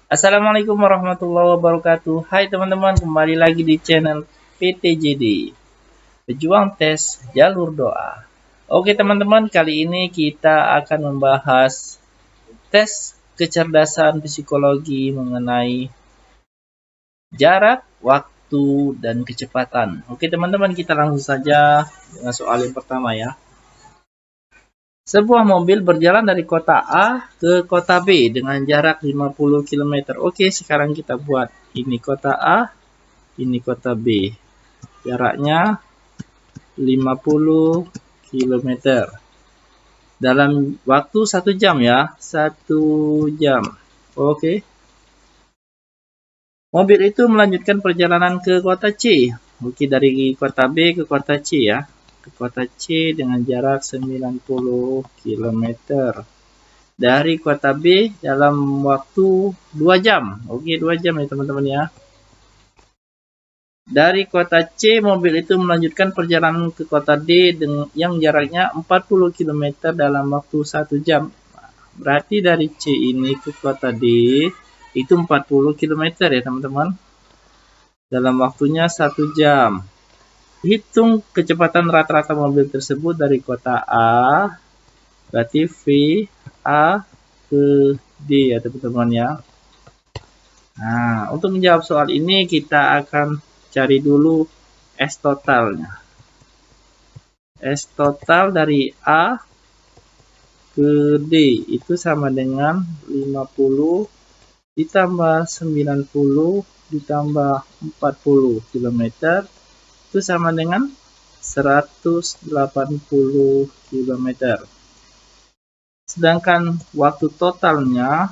Assalamualaikum warahmatullahi wabarakatuh. Hai teman-teman, kembali lagi di channel PTJD, Pejuang Tes Jalur Doa. Oke teman-teman, kali ini kita akan membahas tes kecerdasan psikologi mengenai jarak, waktu, dan kecepatan. Oke teman-teman, kita langsung saja dengan soal yang pertama ya. Sebuah mobil berjalan dari kota A ke kota B dengan jarak 50 km. Oke, sekarang kita buat ini kota A, ini kota B. Jaraknya 50 km. Dalam waktu 1 jam ya, 1 jam. Oke. Mobil itu melanjutkan perjalanan ke kota C. Oke, dari kota B ke kota C ya. Ke kota C dengan jarak 90 km. Dari kota B dalam waktu 2 jam. Oke, 2 jam ya teman-teman ya. Dari kota C, mobil itu melanjutkan perjalanan ke kota D yang jaraknya 40 km dalam waktu 1 jam. Berarti dari C ini ke kota D itu 40 km ya teman-teman. Dalam waktunya 1 jam. Hitung kecepatan rata-rata mobil tersebut dari kota A, berarti V, A ke D ya teman-teman ya. Nah, untuk menjawab soal ini kita akan cari dulu S totalnya. S total dari A ke D itu sama dengan 50 ditambah 90 ditambah 40 km itu sama dengan 180 km. Sedangkan waktu totalnya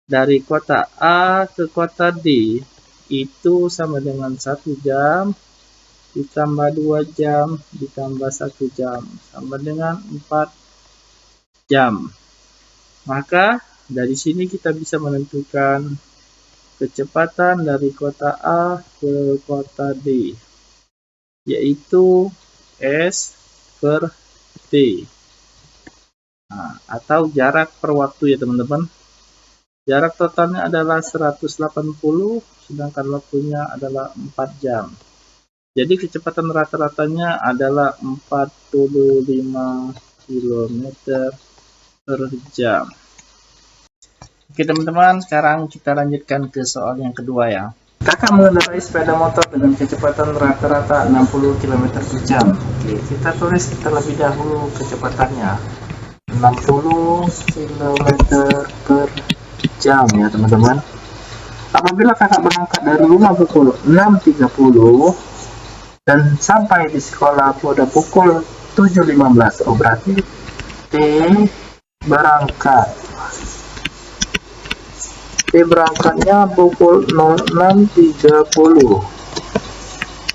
dari kota A ke kota D itu sama dengan 1 jam ditambah 2 jam ditambah 1 jam sama dengan 4 jam. Maka dari sini kita bisa menentukan kecepatan dari kota A ke kota D, yaitu S per T. Nah, atau jarak per waktu ya teman-teman. Jarak totalnya adalah 180, sedangkan waktunya adalah 4 jam. Jadi kecepatan rata-ratanya adalah 45 km per jam. Oke teman-teman, sekarang kita lanjutkan ke soal yang kedua ya. Kakak mengendarai sepeda motor dengan kecepatan rata-rata 60 km per jam. Oke, kita tulis terlebih dahulu kecepatannya. 60 km per jam ya teman-teman. Apabila kakak berangkat dari rumah pukul 6.30 dan sampai di sekolah pada pukul 7.15, oh berarti T berangkatnya pukul 06.30,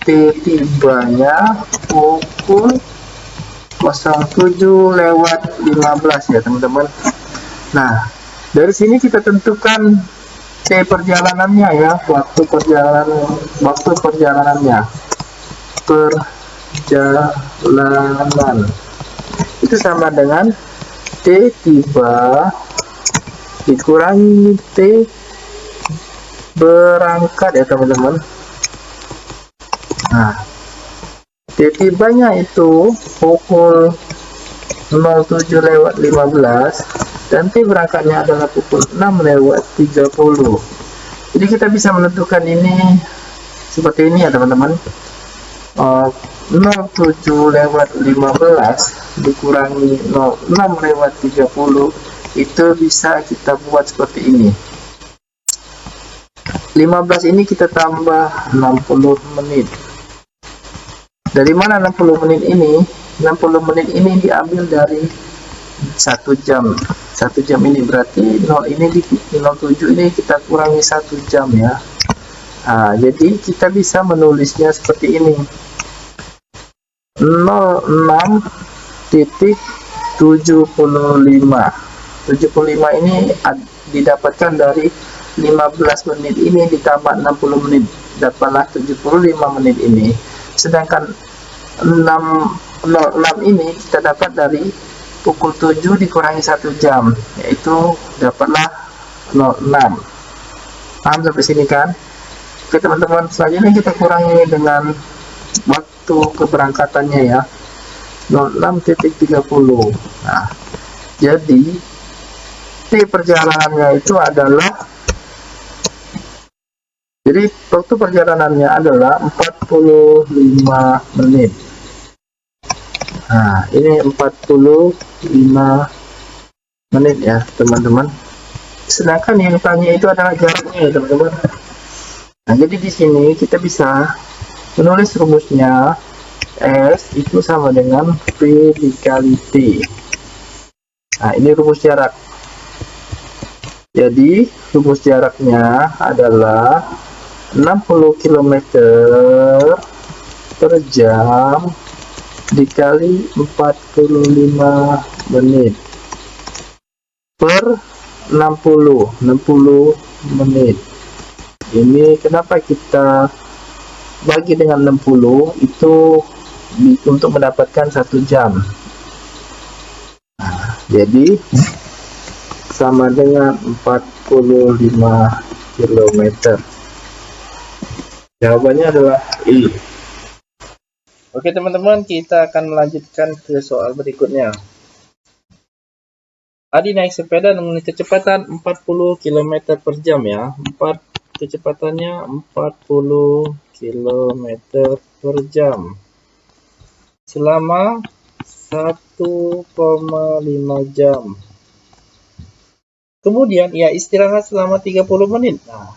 T tibanya pukul 07.15 ya teman-teman. Nah, dari sini kita tentukan T perjalanannya ya, waktu perjalanannya. Perjalanan itu sama dengan T tiba dikurangi T berangkat ya teman-teman. Nah, T tibanya itu pukul 07.15 dan T berangkatnya adalah pukul 6.30. Jadi kita bisa menentukan ini seperti ini ya teman-teman. 07.15 dikurangi 06.30 itu bisa kita buat seperti ini. 15 ini kita tambah 60 menit. Dari mana 60 menit ini? 60 menit ini diambil dari 1 jam. 1 jam ini berarti 0 ini di 07 ini kita kurangi 1 jam ya. Nah, jadi kita bisa menulisnya seperti ini. 06.75. 75 ini didapatkan dari 15 menit ini ditambah 60 menit, dapatlah 75 menit ini. Sedangkan 06 ini kita dapat dari pukul 7 dikurangi 1 jam, yaitu dapatlah Paham sampai sini kan? Oke teman-teman, selanjutnya kita kurangi dengan waktu keberangkatannya ya, 06.30. Nah, jadi T perjalanannya itu adalah, jadi waktu perjalanannya adalah 45 menit. Nah, ini 45 menit ya teman-teman. Sedangkan yang tanya itu adalah jaraknya ya teman-teman. Nah, jadi di sini kita bisa menulis rumusnya, S itu sama dengan V dikali T. Nah, ini rumus jarak. Jadi rumus jaraknya adalah 60 km per jam dikali 45 menit per 60 menit. Ini kenapa kita bagi dengan 60 itu untuk mendapatkan 1 jam. Nah, jadi sama dengan 45 km. Jawabannya adalah I. Oke teman-teman, kita akan melanjutkan ke soal berikutnya. Adi naik sepeda dengan kecepatan 40 km per jam ya. Kecepatannya 40 km per jam selama 1,5 jam. Kemudian ia istirahat selama 30 menit. Nah,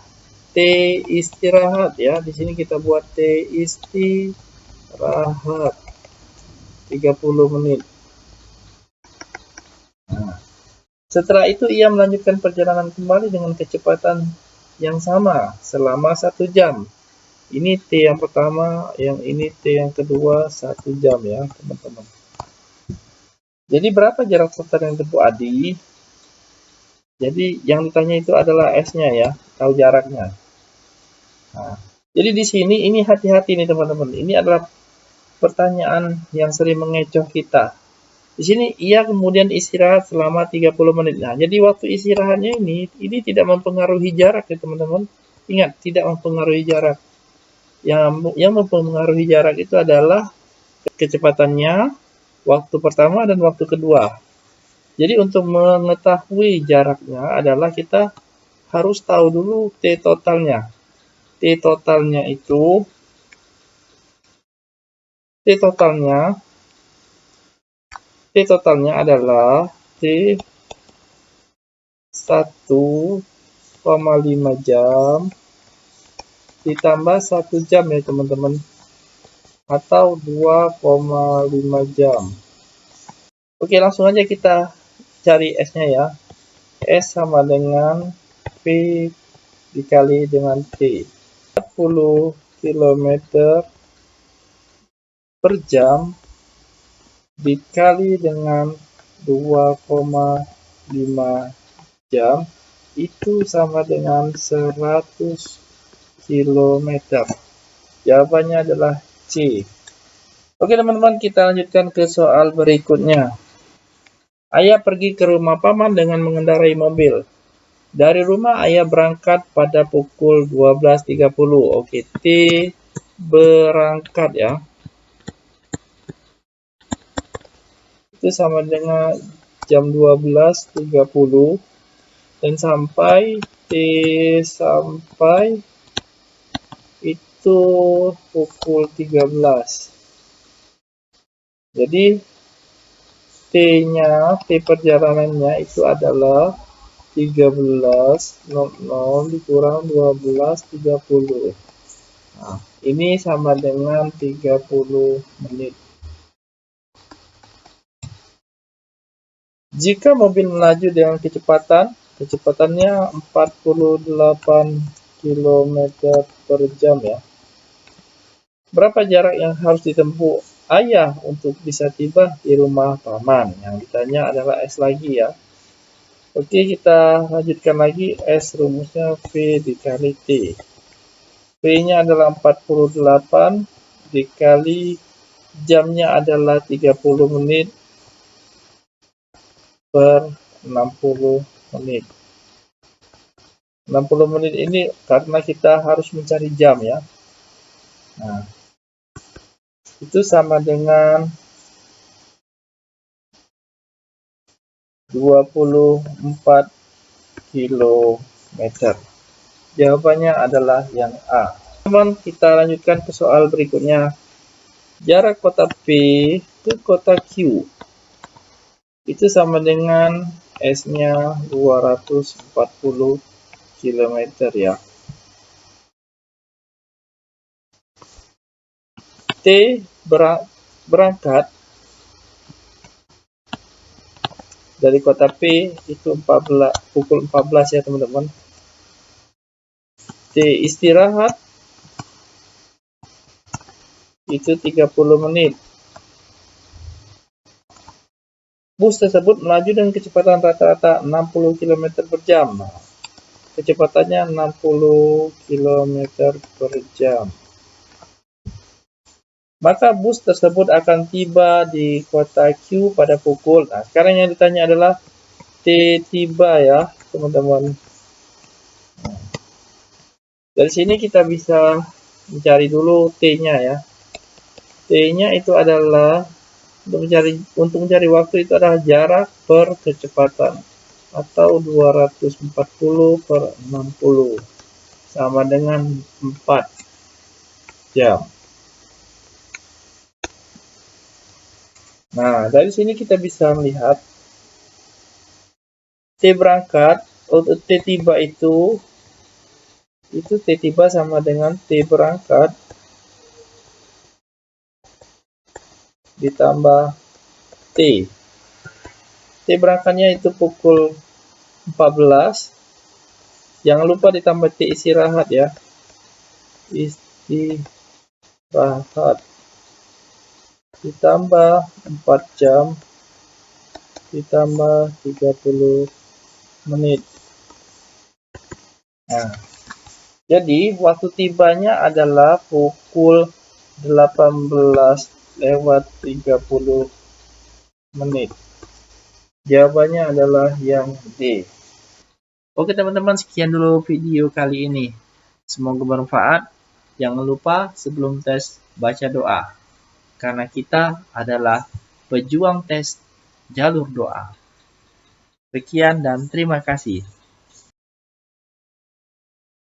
T istirahat ya. Di sini kita buat T istirahat 30 menit. Nah, setelah itu ia melanjutkan perjalanan kembali dengan kecepatan yang sama selama 1 jam. Ini T yang pertama, yang ini T yang kedua, 1 jam ya teman-teman. Jadi berapa jarak total yang ditempuh Adi? Jadi yang ditanya itu adalah S-nya ya, tahu jaraknya. Nah, jadi di sini ini hati-hati nih teman-teman. Ini adalah pertanyaan yang sering mengecoh kita. Di sini ia kemudian istirahat selama 30 menit. Nah, jadi waktu istirahatnya ini tidak mempengaruhi jarak ya teman-teman. Ingat, tidak mempengaruhi jarak. Yang mempengaruhi jarak itu adalah kecepatannya, waktu pertama dan waktu kedua. Jadi untuk mengetahui jaraknya adalah kita harus tahu dulu T totalnya. T totalnya adalah T 1,5 jam ditambah 1 jam ya teman-teman, atau 2,5 jam. Oke, langsung aja kita cari S-nya ya. S sama dengan V dikali dengan T. 40 km per jam dikali dengan 2,5 jam itu sama dengan 100 km. Jawabannya adalah C. Oke teman-teman, kita lanjutkan ke soal berikutnya. Ayah pergi ke rumah paman dengan mengendarai mobil. Dari rumah ayah berangkat pada pukul 12.30. Oke, T berangkat ya. Itu sama dengan jam 12.30 dan sampai itu pukul 13. Jadi T perjalanannya itu adalah 13.00 dikurang 12.30. Nah, ini sama dengan 30 menit. Jika mobil melaju dengan kecepatannya 48 km per jam ya. Berapa jarak yang harus ditempuh ayah untuk bisa tiba di rumah paman? Yang ditanya adalah S lagi ya. Oke, kita lanjutkan lagi. S rumusnya V dikali T. V-nya adalah 48 dikali jamnya adalah 30 menit per 60 menit. 60 menit ini karena kita harus mencari jam ya. Nah, itu sama dengan 24 km. Jawabannya adalah yang A. Teman, kita lanjutkan ke soal berikutnya. Jarak kota P ke kota Q itu sama dengan S-nya 240 km ya. T berangkat dari kota P itu pukul 14 ya teman-teman. T istirahat itu 30 menit. Bus tersebut melaju dengan kecepatan rata-rata 60 km per jam. Nah, kecepatannya 60 km per jam. Maka bus tersebut akan tiba di kota Q pada pukul. Nah, sekarang yang ditanya adalah T tiba ya, teman-teman. Dari sini kita bisa mencari dulu T-nya ya. T-nya itu adalah untuk mencari waktu itu adalah jarak per kecepatan atau 240 per 60 sama dengan 4 jam. Nah, dari sini kita bisa melihat T berangkat untuk T tiba itu T tiba sama dengan T berangkat ditambah T. T berangkatnya itu pukul 14. Jangan lupa ditambah T istirahat ya. Istirahat. Ditambah 4 jam. Ditambah 30 menit. Nah, jadi waktu tibanya adalah pukul 18:30 menit. Jawabannya adalah yang D. Oke teman-teman, sekian dulu video kali ini. Semoga bermanfaat. Jangan lupa sebelum tes baca doa. Karena kita adalah pejuang tes jalur doa. Sekian dan terima kasih.